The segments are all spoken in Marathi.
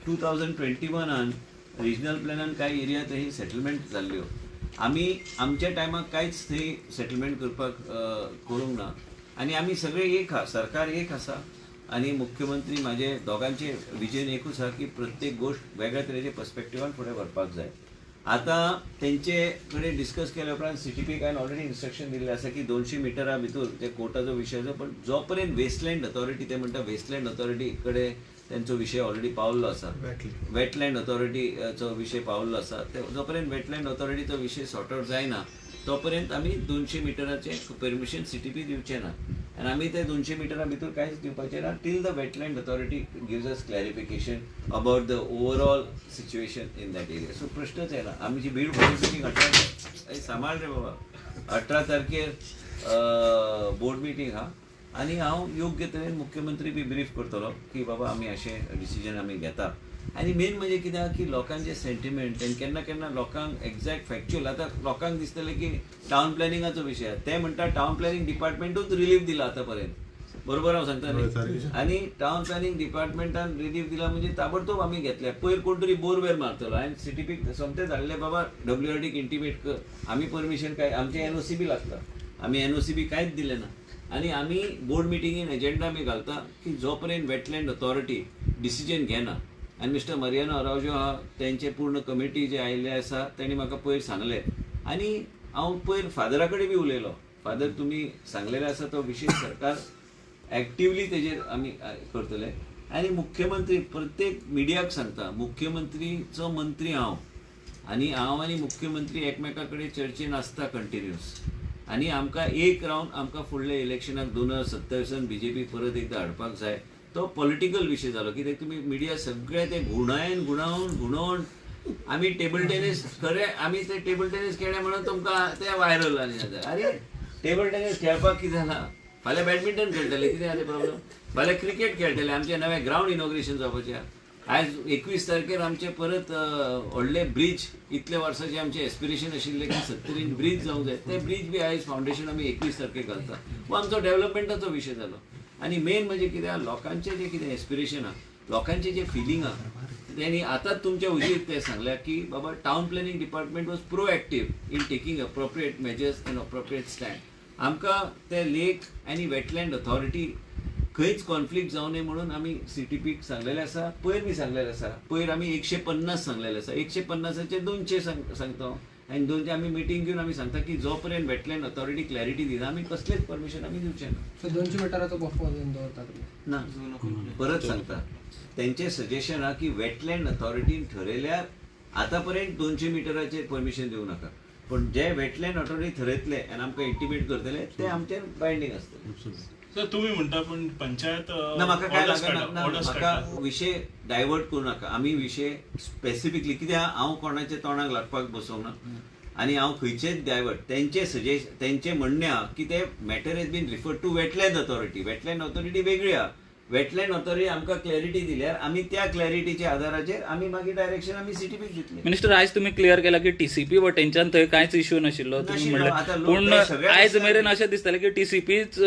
2021 रिजनल प्लॅनान कांय एरियात सेटलमेंट जाल्ल्यो. आमी आमच्या टायमाक कांयच थंय सेटलमेंट करपाक करूंक ना. आनी आमी सगळे एक आहा, सरकार एक आसा आनी मुख्यमंत्री म्हाजे दोगांचे विजन एकूच आहा की प्रत्येक गोष्ट वेगळ्या तरेचे पर्स्पेक्टिवान फुडें व्हरपाक जाय. आतां तेंचे कडेन डिस्कस केल्या उपरांत CTPक हांवें ऑलरेडी इन्स्ट्रक्शन दिल्लें आसा की 200 मिटरा भितर ते कोर्टाचो विशय जो, पण जो पर्यंत वेस्टलँड अथॉरिटी ते म्हणटा वेस्टलँड अथॉरिटी कडेन त्यांचो विषय ऑलरेडी पावल्लो आसा, वेटलँड अथॉरिटीचो विषय पावल्लो आसा. जो पर्यंत वेटलँड अथॉरिटीचो विशय सॉर्ट आउट जायना तो पर्यंत आमी 200 मिटराचें परमिशन CTP दिवचें ना. आनी आमी ते 200 मिटरा भितर कांयच दिवपाचें ना till the wetland authority gives us clarification about the overall situation in that area. So प्रश्नच येना. आमची बीड बोर्ड मिटींग 18 सांबाळ रे बाबा, 18 तारखेर बोर्ड मिटींग आहा आनी हांव योग्य तरेन मुख्यमंत्री बी ब्रीफ करतलो की बाबा आमी अशें डिसिजन आमी घेता. आनी मेन म्हणजे कित्याक की लोकांचे सेंटिमेंट आनी केन्ना केन्ना लोकांक एक्झॅक्ट फॅक्च्युअल आतां लोकांक दिसतलें की टावन प्लॅनिंगाचो विशय ते म्हणटा टावन प्लॅनिंग डिपार्टमेंटूच रिलीफ दिला आतां पर्यंत. बरोबर हांव सांगता न्ही. आनी टावन प्लॅनिंग डिपार्टमेंटान रिलीफ दिला म्हणजे ताबडतोब आमी घेतले. पयर कोण तरी बोरवेल मारतलो हांवें CTPक सोमतेच धाडले बाबा WRDक इंटिमेट कर, आमी परमिशन काय आमचे NOC बी लागता, आमी NOC बी कांयच दिलें ना. आनी आमी बोर्ड मिटिंगेन एजेंडा आमी घालता की जो पर्यंत वेटलँड अथॉरिटी डिसिजन घेना. आनी मिस्टर मरियानो अरावजो आहा तेंचे पूर्ण कमिटी जे आयिल्ले आसा तेणी म्हाका पयर सांगलें. आनी हांव पयर फादरा कडेन बी उलयलो. फादर तुमी सांगलेले आसा तो विशय सरकार एक्टिवली तेजेर आमी करतले. आनी मुख्यमंत्री प्रत्येक मिडियाक सांगता मुख्यमंत्रीचो मंत्री हांव आनी मुख्यमंत्री एकमेका कडेन चर्चेन आसता कंटिन्युअस. आनी आमकां एक रावन आमकां फुडल्या इलेक्शनाक 2027 BJP परत एकदां हाडपाक जाय. तो पॉलिटिकल विशय जालो कित्याक तुमी मिडिया सगळे ते घुणोवन आमी टेबल टेनीस खरें आमी ते टेबल टेनीस खेळ्ळे म्हणून तुमकां ते व्हायरल आनी जाता. अरे टेबल टेनीस खेळपाक कितें जाला, फाल्यां बॅडमिंटन खेळटले कितें आहा ते प्रॉब्लेम, फाल्यां क्रिकेट खेळटले, आमचे नवें ग्रावंड इनॉग्रेशन जावपाचें. आयज 21 तारखेर आमचे परत व्हडले ब्रीज, इतले वर्साचे आमचे एस्पिरेशन आशिल्ले की 70 इंच ब्रीज जावंक जाय, ते ब्रीज बी आयज फावंडेशन आमी 21 तारखेक घालता. हो आमचो डेव्हलपमेंटाचो विशय जालो. आनी मेन म्हणजे कितें लोकांचे जे कितें एस्पिरेशन आहा, लोकांचे जे फिलींग आहा त्यांनी आतांच तुमच्या उजीर ते सांगल्या की बाबा town planning department was proactive in taking appropriate measures and appropriate stand. आमकां ते लेक आनी वेटलँड अथॉरिटी खंयच कॉन्फ्लिक्ट जावं नये म्हणून आमी CTPक सांगलेलें आसा. पयर बी सांगलेलें आसा. पयर आमी 150 सांगलेलें आसा. 150चे 200 सांगता. आनी 200 आमी मिटींग घेवन आमी सांगता की जो पर्यंत वेटलँड अथॉरिटी क्लॅरिटी दिना आमी कसलेच परमिशन आमी दिवचें ना. सो 200 मिटराचो बफर दवरता ना. परत सांगता तेंचें सजेशन आहा की वेटलँड अथॉरिटीन ठरयल्यार आतां पर्यंत 200 मिटराचेर परमिशन दिवं नाका, पण जे वेटलँड अथॉरिटी ठरयतले आनी आमकां इंटिमेट करतले ते आमचेर बायंडींग आसतलें. सर तुम्ही म्हणता पण पंचायत ना म्हाका काय लागना. म्हाका विशय डायवर्ट करूं नाका. आमी विशय स्पेसिफिकली कित्याक हांव कोणाच्या तोंडाक लागपाक बसोंक ना आनी हांव खंयचेच डायवर्ट तेंचे म्हणणें आहा की ते matter has been referred to wetland authority. Wetland authority वेगळी आहा. वेटलँड अथॉरिटी आमकां क्लॅरिटी दिल्यार आमी त्या क्लॅरिटीच्या आधाराचेर आमी मागीर डायरेक्शन आमी CTPक दितले. मिनिस्टर आयज तुम्ही क्लियर केला की TCP वटेनच्यान थंय कांयच इश्यू नाशिल्लो तुम्ही म्हणलें, पूण आयज मेरेन अशें दिसतालें की TCPच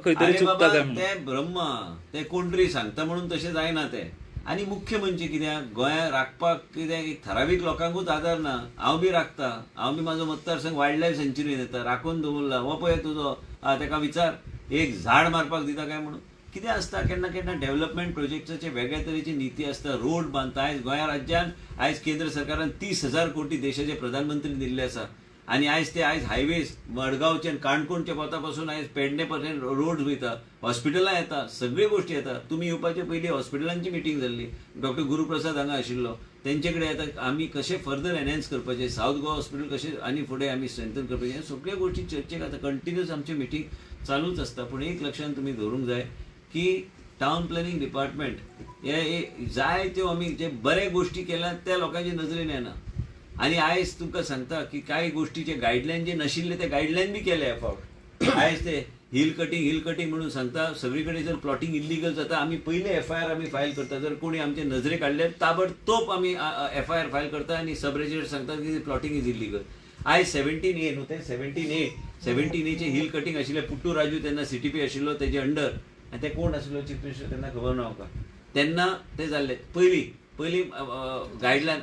खंय तरी चुकता काय म्हणून. ते ब्रह्मा ते कोण तरी सांगता म्हणून तशें जायना ते. आनी मुख्य म्हणजे कित्याक गोंयांत राखपाक कितें एक ठरावीक लोकांकूच आदार ना. हांव बी राखता. हांव बी म्हाजो मतदारसंघ वायल्ड लायफ सेंच्युरीन येता, राखून दवरला. हो पळय तुजो तेका विचार एक झाड मारपाक दिता काय म्हणून. कितें आसता केन्ना केन्ना डेव्हलपमेंट प्रोजेक्टाचे वेगळ्या तरेची नीती आसता. रोड बांदता. आयज गोंया राज्यान आयज केंद्र सरकारान 30,000 कोटी देशाचे प्रधानमंत्री दिल्ले आसा आनी आयज ते हायवेज मडगांवच्यान काणकोणचे पोता पासून आयज पेडणे पर्यंत रोड वयता, हॉस्पिटलां येता, सगळ्यो गोश्टी येता. तुमी येवपाचे पयलीं हॉस्पिटलांची मिटींग जाल्ली. डॉक्टर गुरुप्रसाद हांगा आशिल्लो, तेंचे कडेन येता आमी कशें फर्दर एनहेन्स करपाचें, सावथ गोवा हॉस्पिटल कशें आनी फुडें आमी स्ट्रेंथन करपाचें, सगळ्यो गोश्टी चर्चेक आतां कंटिन्युअस आमची मिटींग चालूच आसता. पूण एक लक्षांत तुमी दवरूंक जाय की टावन प्लॅनिंग डिपार्टमेंट हे जाय त्यो आमी जे बरे गोश्टी केल्या त्या लोकांच्या नजरेन येना. आनी आयज तुमकां सांगता की कांय गोश्टीचे गायडलायन जे नाशिल्ले ते गायडलायन बी केले एफावट. आयज ते हिल कटींग म्हणून सांगता. सगळी कडेन जर प्लॉटिंग इल्लिगल जाता आमी पयले FIR आमी फायल करता. जर कोणी आमचे नजरेक हाडल्यार ताबडतोब आमी FIR फायल करता आनी सब रजिस्टर सांगता की प्लॉटिंग इज इल्लिगल. आयज 17A न्हू ते 17A हिल कटींग आशिल्ले. पुट्टू राजू तेन्ना CTP आशिल्लो तेजे अंडर, आनी ते कोण आशिल्लो चीफ मिनिस्टर तेन्ना खबर ना म्हाका. तेन्ना ते जाल्ले. पयलीं पयलीं गायडलायन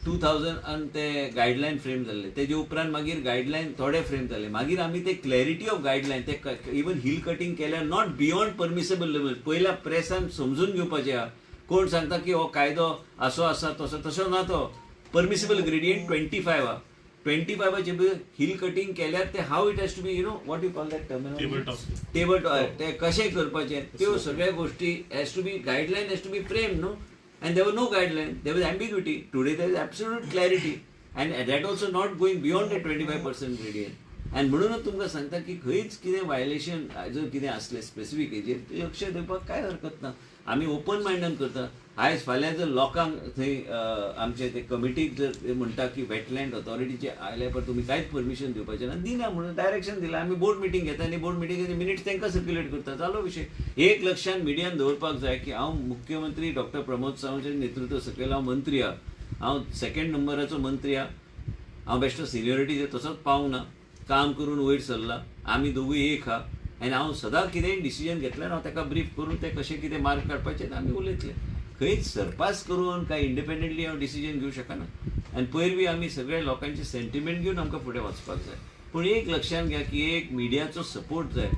2000 आणि ते गायडलायन फ्रेम जाल्ले तेजे उपरांत मागीर गायडलायन थोडे फ्रेम जाले मागीर आमी ते क्लॅरिटी ऑफ गायडलायन ते इवन हिल कटिंग केल्यार नॉट बियॉन्ड परमिसेबल लेवल पयल्या प्रेसान समजून घेवपाचें आहा कोण सांगता की हो कायदो असो आसा तसो ना तो परमिसेबल ग्रेडियंट 25 आहा 25चे हिल कटिंग केल्यार ते how it has to be you know what you call that table top ते कशें करपाचें त्यो सगळ्या गोष्टी has to be guideline has to be frame no and there was no guideline, there was ambiguity. Today there is absolute clarity and that also not going beyond the 25% gradient. And म्हणूनच तुमकां सांगता की खंयच कितें वायलेशन जर कितें असलें स्पेसिफीक हेजेर लक्ष दिवपाक काय हरकत ना आमी ओपन मायंडान करता आयज फाल्यां जर लोकांक थंय आमचे ते कमिटीक जर म्हणटा की वेटलँड ऑथॉरिटीचे आयल्या पर तुमी कांयच परमिशन दिवपाचें ना दिना म्हणून डायरेक्शन दिलां आमी बोर्ड मिटींग घेता आनी बोर्ड मिटींगेचे मिनिट्स तांकां सर्क्युलेट करता जालो विशय एक लक्षांत मिडियान दवरपाक जाय की हांव मुख्यमंत्री डॉक्टर प्रमोद सावंताचे नेतृत्व सकयल हांव मंत्री आहा हांव सेकंड नंबराचो मंत्री आहा हांव बेश्टो सिनियरिटी तसोच पावूंक ना काम करून वयर सरला आमी दोगूय एक आहा आनी हांव सदांच कितेंय डिसिजन घेतल्यार हांव ताका ब्रीफ करून ते कशें कितें मार्क काडपाचें आमी उलयतले खंयच सरपास करून काय इंडिपेंडंटली हांव डिसिजन घेवं शकना आनी पयर बी आमी सगळे लोकांचे सेंटिमेंट घेवन आमकां फुडें वचपाक जाय पूण एक लक्षांत घ्या की एक मिडियाचो सपोर्ट जाय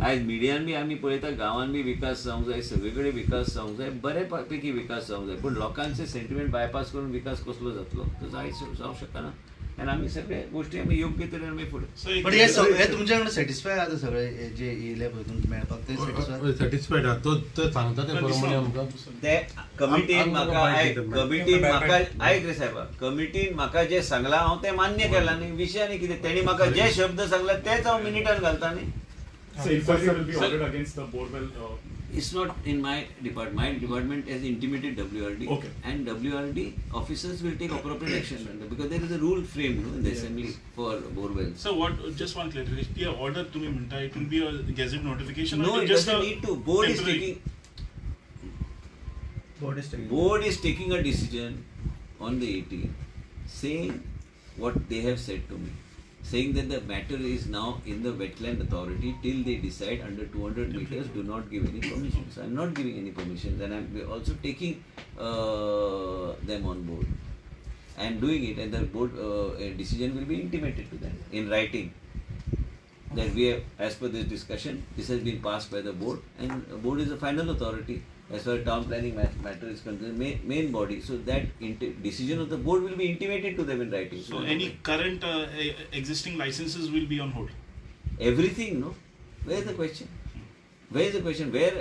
आयज मिडियान बी आमी पळयता गांवांत बी विकास जावंक जाय सगळे कडेन विकास जावंक जाय बरे पैकी विकास जावंक जाय पूण लोकांचे सेंटिमेंट बायपास करून विकास कसलो जातलो तो जावंक शकना आनी आमी सगळे गोश्टी आमी योग्य तरेन आमी फुडें पण हे तुमच्या कडेन सॅटिस्फाय आहा सगळे जे येयले पळय तुमकां मेळपाक ते सॅटिस्फायड आहा तो सांगता ते प्रमाणे आमकां ते कमिटीन म्हाका आयक रे साहेबा कमिटीन म्हाका जे सांगलां हांव तें मान्य केलां न्ही विशय न्ही कितें तेणी म्हाका जे शब्द सांगला तेच हांव मिनिटान घालता न्ही So inquiry will be ordered against the borewell. It's not in my department. My department has intimated WRD, Okay. and WRD officers will take appropriate action because there is a rule frame in the assembly for borewells. So what? Just one clarification. The order to me, it will be a gazette notification. No, or it just doesn't need to. Board temporary? is taking a decision on the 18th, saying what they have said to me. Saying that the matter is now in the wetland authority till they decide under 200 meters do not give any permissions. I am not giving any permissions and I am also taking them on board and doing it and the board decision will be intimated to them in writing that we have, as per this discussion, this has been passed by the board and the board is a final authority as far as town planning matter is concerned, main body. So that decision of the board will be intimated to them in writing. So any current existing licenses will be on hold? Everything, no? Where is the question? Where is the question? Where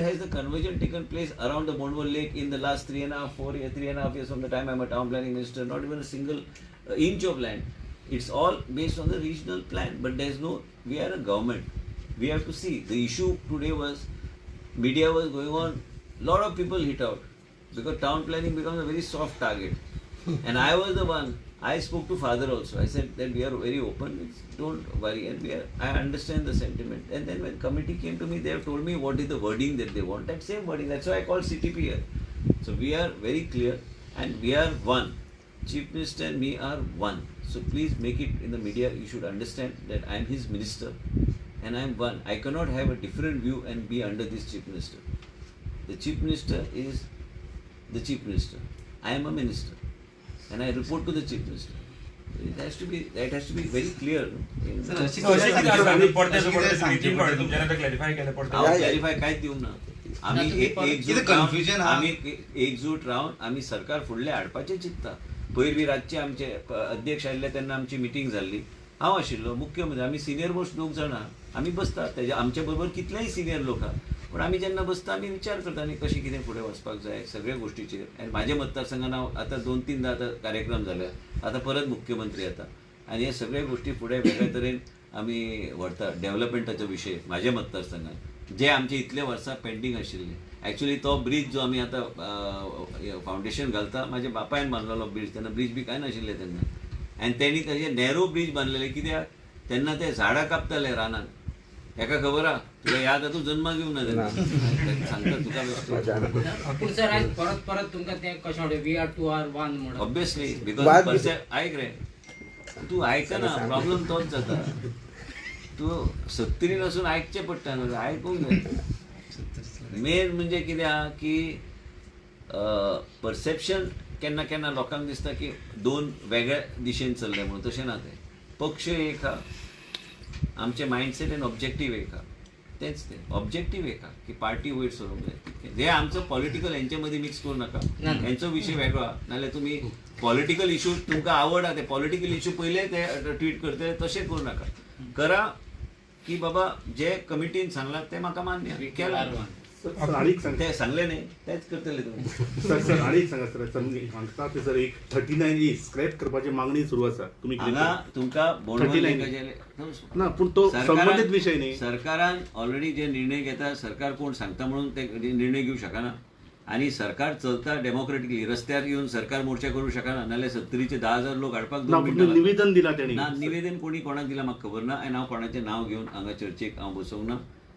has the conversion taken place around the Bondwell Lake in the last 3.5 years from the time I am a town planning minister? Not even a single inch of land. It's all based on the regional plan. But there is no, we are a government. We have to see. The issue today was, media was going on, lot of people hit out because town planning becomes a very soft target. And I was the one, I spoke to father also. I said that we are very open, don't worry, and I understand the sentiment. And then when committee came to me, they have told me what is the wording that they want. That same wording, that's why I called CTP here. So we are very clear and we are one. Chief Minister and me are one. So please make it in the media, you should understand that I am his minister. And I am one. I cannot have a different view and be under this Chief Minister. The Chief Minister is the Chief Minister. I am a minister. And I report to the Chief Minister. It has to be, that has to be very clear. Clarify कांयच दिवंक ना आमी एकजूट रावन आमी सरकार फुडले हाडपाचें चिंतता पयर बी रातचे आमचे अध्यक्ष आयिल्ले तेन्ना आमची मिटींग जाल्ली हांव आशिल्लो मुख्यमंत्री आमी सिनियर मोस्ट लोक जाणा आमी बसता तेजे आमचे बरोबर कितलेय सिनियर लोक आहा पूण आमी जेन्ना बसता आमी विचार करता न्ही कशें कितें फुडें वचपाक जाय सगळ्या गोश्टीचेर आनी म्हाज्या मतदारसंघान हांव आतां 2-3दां आतां कार्यक्रम जाल्या आतां परत मुख्यमंत्री जाता आनी हे सगळे गोश्टी फुडें वेगळ्या तरेन आमी व्हरता डेव्हलपमेंटाचो विशय म्हाज्या मतदारसंघात जे आमचे इतले वर्सां पेंडींग आशिल्ले एक्चुअली तो ब्रीज जो आमी आतां फावंडेशन घालता म्हाज्या बापायन बांदलेलो ब्रीज तेन्ना ब्रीज बी कांय नाशिल्ले तेन्ना आनी तेणी तशें नॅरो ब्रीज बांदलेले कित्याक तेन्ना ते झाडां कापताले रानान हेका खबर आहा तुका याद आहा तूं जन्माक येवंक ना तेन्ना सांगता तुका पूण सर आज परत परत तुमकां तें कशें म्हणटा वी आर 2 आर 1 म्हणून ऑब्वियसली बिकॉज आयक रे तूं आयकना प्रॉब्लेम तोच जाता तूं 70 आसून आयकचें पडटा न्हू आयकूंक जाय मेन म्हणजे कितें आहा की परसेप्शन केन्ना केन्ना लोकांक दिसता की दोन वेगळ्या दिशेन चल्ले म्हणून. तशें ना तें. पक्ष एक हा, आमचे मायंडसेट आनी ऑब्जेक्टीव एक हा. तेच ते ऑब्जेक्टीव एक हा की पार्टी वयर सरूंक जाय. हे आमचो पॉलिटिकल हेंचे मदीं मिक्स करूं नाका. हेंचो विशय वेगळो हा. नाल्यार तुमी पॉलिटिकल इशू तुमकां आवड हा ते पॉलिटिकल इशू पयले ते ट्वीट करतले तशें करूं नाका. करा की बाबा जे कमिटीन सांगलां ते म्हाका मान्य केलां. सर आणीक सांग ते सांगले न्ही तेच करतले तुमी. सर आणीक सांगा सर सांगता ते सर एक 39A स्क्रॅप करपाची मागणी सुरू आसा. तुम्ही कितें हांगा तुमकां बोंडवल 39A ना पूण तो संबंधित विषय न्ही. सरकारान ऑलरेडी जे निर्णय घेता सरकार कोण सांगता म्हणून ते निर्णय घेवं शकना. आणि सरकार चलता डेमोक्रेटिकली. रस्त्यार येवन सरकार मोर्चा करूं शकना. नाल्यार 70चे 10,000 लोक हाडपाक ना पूण निवेदन दिला तेणी. ना निवेदन कोणी कोणाक दिला म्हाका खबर ना. आनी हांव कोणाचें नांव घेवन हांगा चर्चेक हांव बसोंक ना.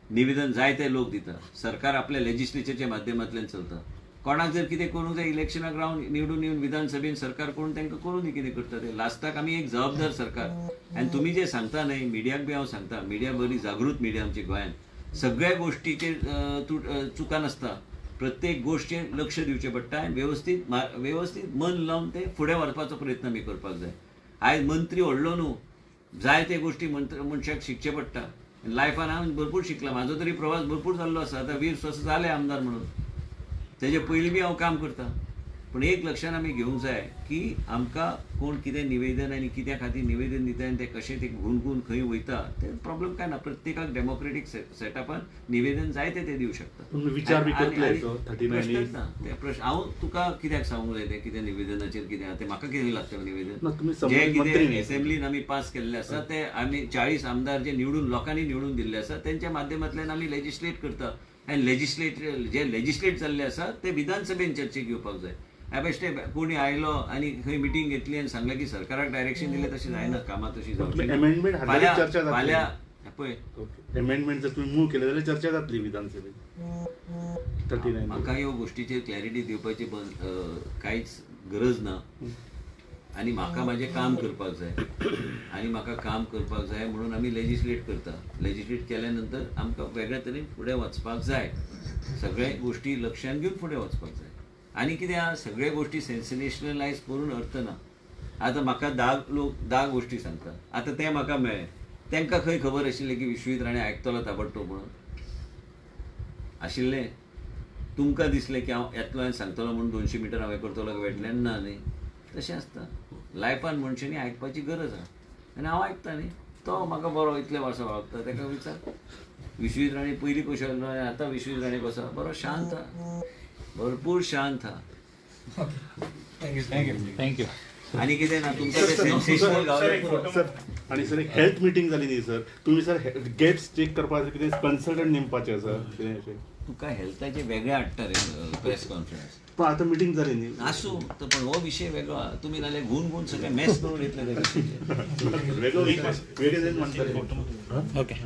निवेदन जायते लोक दिता. सरकार आपल्या लेजिस्लेचरच्या माध्यमांतल्यान चलता. कोणाक जर कितें करूंक जाय इलेक्शनाक रावन निवडून येवन विधानसभेन सरकार कोण तांकां करून दी कितें करता ते. लास्टाक आमी एक जबाबदार सरकार. आनी तुमी जे सांगता न्हय मिडियाक बी हांव सांगता मिडिया बरी जागृत मिडिया आमची गोंयांत. सगळ्या गोश्टीचेर चुका नासता. प्रत्येक गोश्टीर लक्ष दिवचें पडटा आनी वेवस्थीत मन लावन ते फुडें व्हरपाचो प्रयत्न आमी करपाक जाय. आयज मंत्री व्हडलो न्हू जायते गोश्टी मनशाक शिकचे पडटा. लायफान हांव भरपूर शिकला. म्हाजो तरी प्रवास भरपूर जाल्लो आसा. आतां 20 वर्सां जाले आमदार म्हणून. तेजे पयलीं बी हांव काम करता. पूण एक लक्षान आमी घेवंक जाय की आमकां कोण कितें निवेदन आनी कित्या खातीर निवेदन दिता आनी ते कशें ते गुणगून खंय वयता ते प्रॉब्लेम काय ना. प्रत्येकाक डेमोक्रेटीक सेटअपान निवेदन जायते ते दिवंक शकता. तुम्ही विचार बी करतले सो 39A. प्रश्नच ना. ते प्रश्न हांव तुका कित्याक सांगूंक जाय ते कितें निवेदनाचेर कितें आहा तें म्हाका कितें लागता निवेदन. ना तुम्ही जे संबंधित मंत्री कितें न्ही. असेंब्लीन आमी पास केल्ले आसा ते आमी 40 आमदार जे निवडून लोकांनी निवडून दिल्ले आसा तेंच्या माध्यमांतल्यान आमी लेजिस्लेट करता. आनी लेजिस्लेट जाल्ले आसा ते विधानसभेन चर्चेक येवपाक जाय. ह्या बेश्टे कोणी आयलो आनी खंय मिटींग घेतली आनी सांगलें की सरकाराक डायरेक्शन दिलें तशें जायना. कामां तशी जावची ना. अमेंडमेंट हाडल्यार चर्चा जातली. फाल्यां पळय अमेंडमेंट जर तुम्ही मूव केले जाल्यार चर्चा जातली विधानसभेत. 39A. म्हाका ह्यो गोश्टीचेर क्लॅरिटी दिवपाची कांयच गरज ना. आनी म्हाका म्हाजें काम करपाक जाय. आनी म्हाका काम करपाक जाय म्हणून आमी लेजिस्लेट करता. लेजिस्लेट केल्या नंतर आमकां वेगळ्या तरेन फुडें वचपाक जाय. सगळे गोश्टी लक्षांत घेवन फुडें वचपाक जाय. आनी कितें आहा सगळे गोश्टी सेन्सेशनलायज करून अर्थ ना. आतां म्हाका 10 गोश्टी सांगता. आतां ते म्हाका मेळ्ळे. तांकां खंय खबर आशिल्लें की विश्वजीत राणे आयकतलो ताबडतोब म्हणून आशिल्लें. तुमकां दिसलें की हांव येतलो आनी सांगतलो म्हणून 200 मिटर हांवें करतलो वेटल्यान ना न्ही. तशें आसता. लायफान मनशांनी आयकपाची गरज आहा. आनी हांव आयकता न्ही. तो म्हाका बरो इतले वर्सां वळखता ताका विचार. विश्वजीत राणे पयलीं कशें आसलो आनी आतां विश्वजीत राणे कसो बरो शांत आहा. भरपूर शांत आहा. थँक्यू. आनी कितें ना तुमकां ते सेन्सेशनल गावलें. सर आणि सर एक हेल्थ मिटींग जाली न्ही सर. तुम्ही सर गेट्स चेक करपाक कितें कन्सल्टंट नेमपाचे आसा कितें अशें. तुका हेल्थाचे वेगळे हाडटा रे प्रेस कॉन्फरन्स. पण आता मिटींग जाली न्ही. आसूं पण हो विशय वेगळो आहा. तुमी नाल्यार घुवन सगळे मॅस करून येतले ते गोश्टीचेर. वेगळो विशय वेगळे म्हणटाले. ओके.